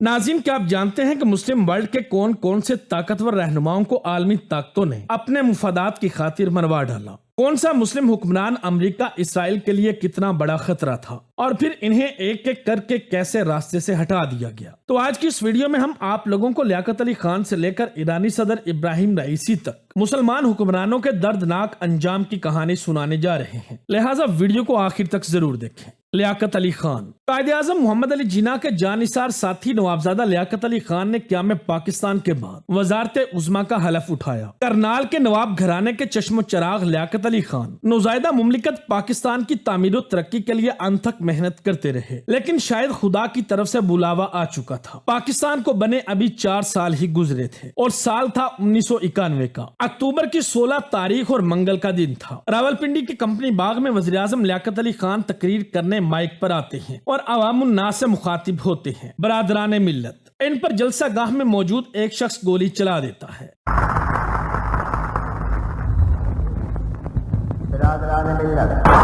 नाज़रीन, क्या आप जानते हैं कि मुस्लिम वर्ल्ड के कौन कौन से ताकतवर रहनुमाओं को आलमी ताकतों ने अपने मुफादात की खातिर मरवा डाला? कौन सा मुस्लिम हुक्मरान अमेरिका इसराइल के लिए कितना बड़ा खतरा था और फिर इन्हें एक एक करके कैसे रास्ते से हटा दिया गया? तो आज की इस वीडियो में हम आप लोगों को लियाकत अली खान से लेकर ईरानी सदर इब्राहिम रईसी तक मुसलमान हुक्मरानों के दर्दनाक अंजाम की कहानी सुनाने जा रहे हैं, लिहाजा वीडियो को आखिर तक जरूर देखें। लियाकत अली खान। कायदे-आज़म मोहम्मद अली जिन्ना के जानिसार साथी नवाबजादा लियाकत अली खान ने क़याम पाकिस्तान के बाद वज़ारत उज़्मा का हलफ उठाया। करनाल के नवाब घराने के चश्मो चराग लियाकत अली खान नौज़ायदा मुमलिकत पाकिस्तान की तामीर और तरक्की के लिए अनथक मेहनत करते रहे, लेकिन शायद खुदा की तरफ से बुलावा आ चुका था। पाकिस्तान को बने अभी 4 साल ही गुजरे थे और साल था 1991 का। अक्टूबर की 16 तारीख और मंगल का दिन था। रावलपिंडी के कंपनी बाग में वज़ीर-ए-आज़म लियाकत अली खान तकरीर करने माइक पर आते हैं और अवामुन नास से मुखातिब होते हैं। बरादराने मिल्लत, इन पर जलसा गाह में मौजूद एक शख्स गोली चला देता है। बरादराने मिल्लत।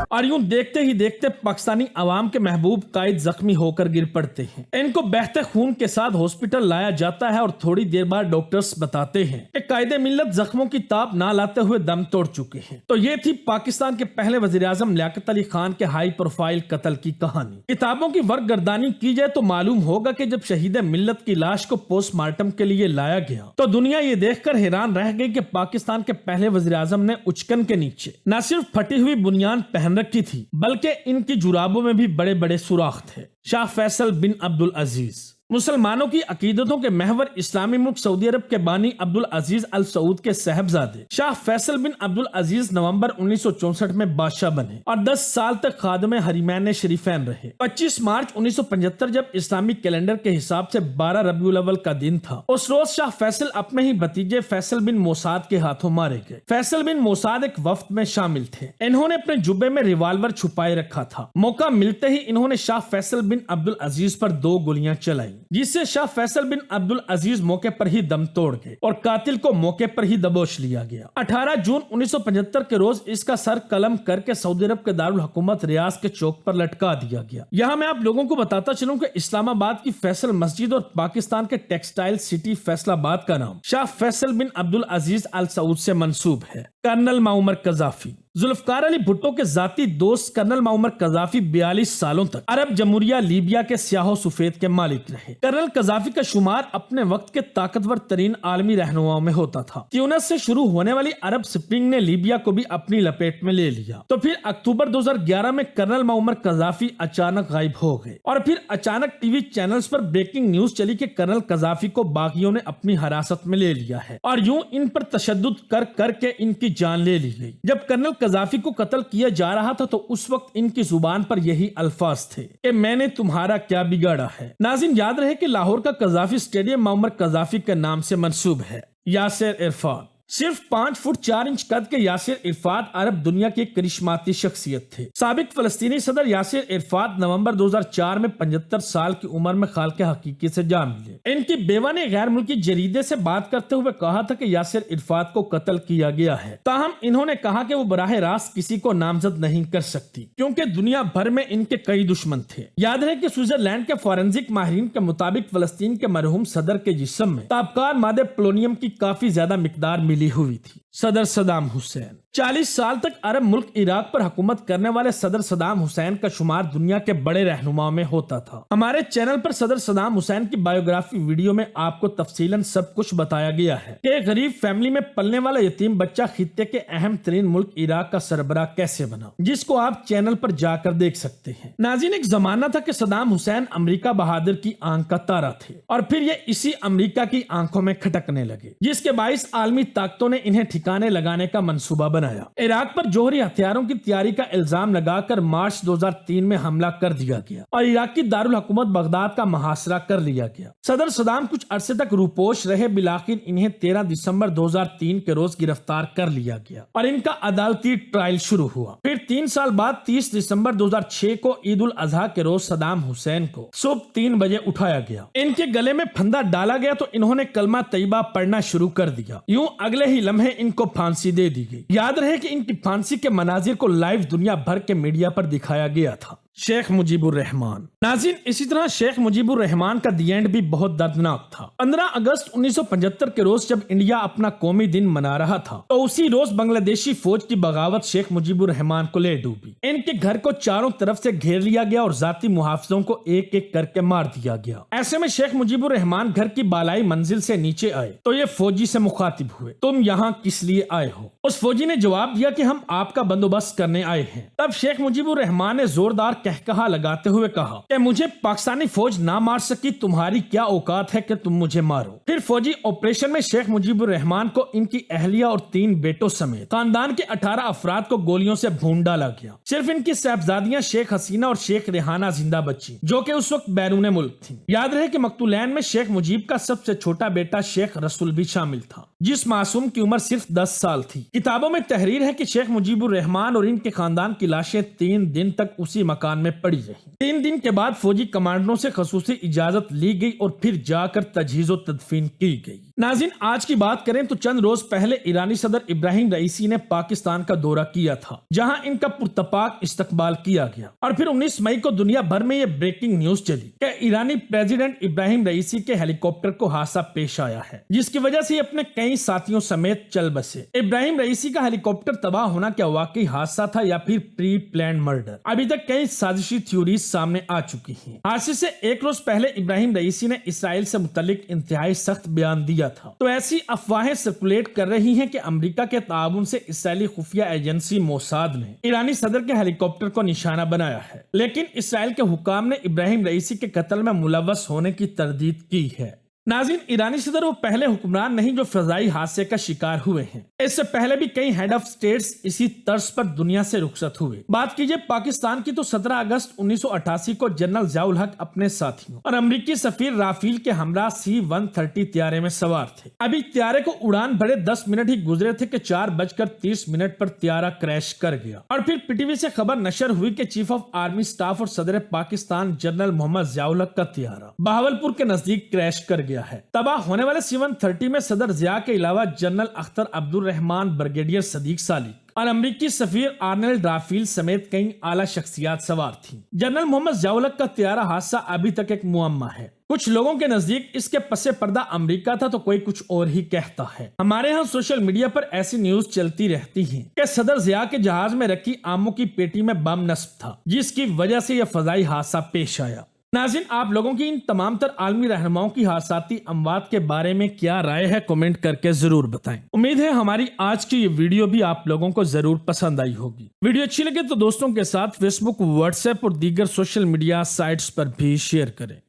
और यूं देखते ही देखते पाकिस्तानी अवाम के महबूब कायद जख्मी होकर गिर पड़ते हैं। इनको बहते खून के साथ हॉस्पिटल लाया जाता है और थोड़ी देर बाद डॉक्टर्स बताते हैं कि कायदे मिल्लत जख्मों की ताप ना लाते हुए दम तोड़ चुके हैं। तो ये थी पाकिस्तान के पहले वज़ीर-ए-आज़म लियाकत अली खान के हाई प्रोफाइल कत्ल की कहानी। किताबों की वर्कगर्दानी की जाए तो मालूम होगा कि जब शहीद मिल्लत की लाश को पोस्टमार्टम के लिए लाया गया तो दुनिया ये देखकर हैरान रह गई कि पाकिस्तान के पहले वज़ीर-ए-आज़म ने उचकन के नीचे न सिर्फ फटी हुई बुनियान पहन रखी थी, बल्कि इनकी जुराबों में भी बड़े बड़े सुराख थे। शाह फैसल बिन अब्दुल अजीज, मुसलमानों की अकीदतों के महवर इस्लामी मुल्क सऊदी अरब के बानी अब्दुल अजीज अल सऊद के साहबजादे शाह फैसल बिन अब्दुल अजीज नवंबर 1964 में बादशाह बने और 10 साल तक खादमे हरीमैन शरीफैन रहे। 25 मार्च 1975 जब इस्लामी कैलेंडर के हिसाब से 12 रबीउल अव्वल का दिन था, उस रोज शाह फैसल अपने ही भतीजे फैसल बिन मोसाद के हाथों मारे गए। फैसल बिन मोसाद एक वफ्द में शामिल थे। इन्होंने अपने जुब्बे में रिवाल्वर छुपाए रखा था। मौका मिलते ही इन्होंने शाह फैसल बिन अब्दुल अजीज पर 2 गोलियां चलाई, जिससे शाह फैसल बिन अब्दुल अजीज मौके पर ही दम तोड़ गए और कातिल को मौके पर ही दबोच लिया गया। 18 जून 1975 के रोज इसका सर कलम करके सऊदी अरब के दारुल हुकूमत रियाज के चौक पर लटका दिया गया। यहाँ मैं आप लोगों को बताता चलूं कि इस्लामाबाद की फैसल मस्जिद और पाकिस्तान के टेक्सटाइल सिटी फैसलाबाद का नाम शाह फैसल बिन अब्दुल अजीज अल सऊद से मंसूब है। कर्नल मऊअम्मर कज़ाफी, जुल्फकार अली भुट्टो के जाती दोस्त कर्नल मऊअम्मर कज़ाफी 42 सालों तक अरब जमहूरिया लीबिया के स्याहो सफेद के मालिक रहे। कर्नल कज़ाफी का शुमार अपने वक्त के ताकतवर तरीन आलमी रहनुमाओं में होता था। ट्यूनिस से शुरू होने वाली अरब स्प्रिंग ने लीबिया को भी अपनी लपेट में ले लिया। तो फिर अक्टूबर 2011 में कर्नल मऊअम्मर कज़ाफी अचानक गायब हो गए और फिर अचानक टीवी चैनल्स पर ब्रेकिंग न्यूज चली कि कर्नल कज़ाफी को बागियों ने अपनी हिरासत में ले लिया है और यूं इन पर तशद्दुद कर करके इनकी जान ले ली गई। जब कर्नल कज़ाफी को कत्ल किया जा रहा था तो उस वक्त इनकी जुबान पर यही अल्फाज थे कि मैंने तुम्हारा क्या बिगाड़ा है। नाज़रीन, याद रहे कि लाहौर का कज़ाफी स्टेडियम मऊअम्मर कज़ाफी के नाम से मंसूब है। यासिर इरफात, सिर्फ 5 फुट 4 इंच कद के यासिर इरफात अरब दुनिया की करिश्माती शख्सियत थे। साबिक फलस्तीनी सदर यासिर इरफात नवंबर 2004 में 75 साल की उम्र में खालके हकीकी से जा मिले। इनकी बेवा ने गैर मुल्की जरीदे से बात करते हुए कहा था कि यासिर इरफात को कत्ल किया गया है, ताहम इन्होंने कहा कि वो बराह रास्त किसी को नामजद नहीं कर सकती क्योंकि दुनिया भर में इनके कई दुश्मन थे। याद है कि स्विट्जरलैंड के फॉरेंसिक माहिरीन के मुताबिक फलस्तीन के मरहूम सदर के जिस्म में ताबकार मादे पोलोनियम की काफी ज्यादा मिकदार मिली हुई थी। सदर सदाम हुसैन, 40 साल तक अरब मुल्क इराक पर हुकूमत करने वाले सदर सदाम हुसैन का शुमार दुनिया के बड़े रहनुमाओं में होता था। हमारे चैनल पर सदर सदाम हुसैन की बायोग्राफी वीडियो में आपको तफसीलन सब कुछ बताया गया है कि गरीब फैमिली में पलने वाला यतीम बच्चा खित्ते के अहम तरीन मुल्क इराक का सरबराह कैसे बना, जिसको आप चैनल पर जाकर देख सकते हैं। नाज़रीन, एक जमाना था कि सदाम हुसैन अमरीका बहादुर की आंख का तारा थे और फिर ये इसी अमरीका की आंखों में खटकने लगे, जिसके बाइस आलमी ताकतों ने इन्हें ठिकाने लगाने का मंसूबा बनाया। इराक पर जोहरी हथियारों की तैयारी का इल्जाम लगाकर मार्च 2003 में हमला कर दिया गया और इराक की दारुल हुकूमत बगदाद का मुहासरा कर लिया गया। सदर सदाम कुछ अरसे तक रूपोश रहे, बिलाखिर इन्हें 13 दिसंबर 2003 के रोज गिरफ्तार कर लिया गया और इनका अदालती ट्रायल शुरू हुआ। फिर 3 साल बाद 30 दिसंबर 2006 को ईद उल अजहा के रोज सदाम हुसैन को सुबह 3 बजे उठाया गया। इनके गले में फंदा डाला गया तो इन्होंने कलमा तैयबा पढ़ना शुरू कर दिया। यूं अगले ही लम्हे इनकी इनको फांसी दे दी गई। याद रहे कि इनकी फांसी के मनाजिर को लाइव दुनिया भर के मीडिया पर दिखाया गया था। शेख मुजीबुर रहमान। नाज़रीन, इसी तरह शेख मुजीबुर रहमान का दी एंड भी बहुत दर्दनाक था। 15 अगस्त 1975 के रोज जब इंडिया अपना कौमी दिन मना रहा था तो उसी रोज बांग्लादेशी फौज की बगावत शेख मुजीबुर रहमान को ले डूबी। इनके घर को चारों तरफ से घेर लिया गया और जाती मुहाफिजों को एक एक करके मार दिया गया। ऐसे में शेख मुजीबुर रहमान घर की बालाई मंजिल से नीचे आए तो ये फौजी से मुखातिब हुए, तुम यहाँ किस लिए आए हो? उस फौजी ने जवाब दिया कि हम आपका बंदोबस्त करने आए हैं। तब शेख मुजीबुर रहमान ने जोरदार कहकहा लगाते हुए कहा कि मुझे पाकिस्तानी फौज ना मार सकी, तुम्हारी क्या औकात है कि तुम मुझे मारो। फिर फौजी ऑपरेशन में शेख मुजीबुर रहमान को इनकी अहलिया और 3 बेटों समेत खानदान के 18 अफराद को गोलियों से भून डाला गया। सिर्फ इनकी साहबजादियां शेख हसीना और शेख रेहाना जिंदा बची, जो कि उस वक्त बैरून मुल्क थी। याद रहे कि मकतूलैन में शेख मुजीब का सबसे छोटा बेटा शेख रसूल भी शामिल था, जिस मासूम की उम्र सिर्फ 10 साल थी। किताबों में तहरीर है कि शेख मुजीबुर रहमान और इनके खानदान की लाशें 3 दिन तक उसी मकान में पड़ी रही। 3 दिन के बाद फौजी कमांडरों से खसूसी इजाजत ली गई और फिर जाकर तजहीज़ तदफीन की गई। नाज़रीन, आज की बात करें तो चंद रोज पहले ईरानी सदर इब्राहिम रईसी ने पाकिस्तान का दौरा किया था, जहां इनका पुरतपाक इस्तकबाल किया गया। और फिर 19 मई को दुनिया भर में ये ब्रेकिंग न्यूज चली कि ईरानी प्रेसिडेंट इब्राहिम रईसी के हेलीकॉप्टर को हादसा पेश आया है, जिसकी वजह से अपने कई साथियों समेत चल बसे। इब्राहिम रईसी का हेलीकॉप्टर तबाह होना क्या वाकई हादसा था या फिर प्री प्लान मर्डर? अभी तक कई साजिशी थ्योरीज सामने आ चुकी हैं। हादसे से एक रोज पहले इब्राहिम रईसी ने इसराइल से मुतल्लिक इंतहाई सख्त बयान दिया था। तो ऐसी अफवाहें सर्कुलेट कर रही हैं कि अमेरिका के ताउन से इसराइली खुफिया एजेंसी मोसाद ने ईरानी सदर के हेलीकॉप्टर को निशाना बनाया है, लेकिन इसराइल के हुकाम ने इब्राहिम रईसी के कत्ल में मुलव्वस होने की तरदीद की है। नाज़रीन, ईरानी सदर वो पहले हुक्मरान नहीं जो फजाई हादसे का शिकार हुए हैं। इससे पहले भी कई हेड ऑफ स्टेट्स इसी तर्ज पर दुनिया से रुखसत हुए। बात कीजिए पाकिस्तान की तो 17 अगस्त 1988 को जनरल ज़ियाउल हक अपने साथियों और अमेरिकी सफीर राफेल के हमरा C-130 त्यारे में सवार थे। अभी त्यारे को उड़ान भरे 10 मिनट ही गुजरे थे कि 4:30 पर त्यारा क्रैश कर गया। और फिर पीटीवी से खबर नशर हुई कि चीफ ऑफ आर्मी स्टाफ और सदर पाकिस्तान जनरल मोहम्मद ज़ियाउल हक का त्यारा बहावलपुर के नजदीक क्रैश कर गया है। तबाह होने वाले C-130 में सदर जिया के अलावा जनरल अख्तर अब्दुल रहमान, ब्रिगेडियर सदीक सालिक और अमेरिकी सफीर आर्नल्ड राफेल समेत कई आला शख्सियात सवार थी। जनरल मोहम्मद ज़ियाउल हक का त्यारा हादसा अभी तक एक मुअम्मा है। कुछ लोगों के नजदीक इसके पसे पर्दा अमेरिका था तो कोई कुछ और ही कहता है। हमारे यहाँ सोशल मीडिया पर ऐसी न्यूज चलती रहती है कि सदर जिया के जहाज में रखी आमों की पेटी में बम नस्ब था, जिसकी वजह से यह फजाई हादसा पेश आया। नाज़रीन, आप लोगों की इन तमाम तर आलमी रहनुमाओं की हादसाती अमवात के बारे में क्या राय है, कमेंट करके जरूर बताएं। उम्मीद है हमारी आज की ये वीडियो भी आप लोगों को जरूर पसंद आई होगी। वीडियो अच्छी लगे तो दोस्तों के साथ फेसबुक, व्हाट्सएप और दीगर सोशल मीडिया साइट्स पर भी शेयर करें।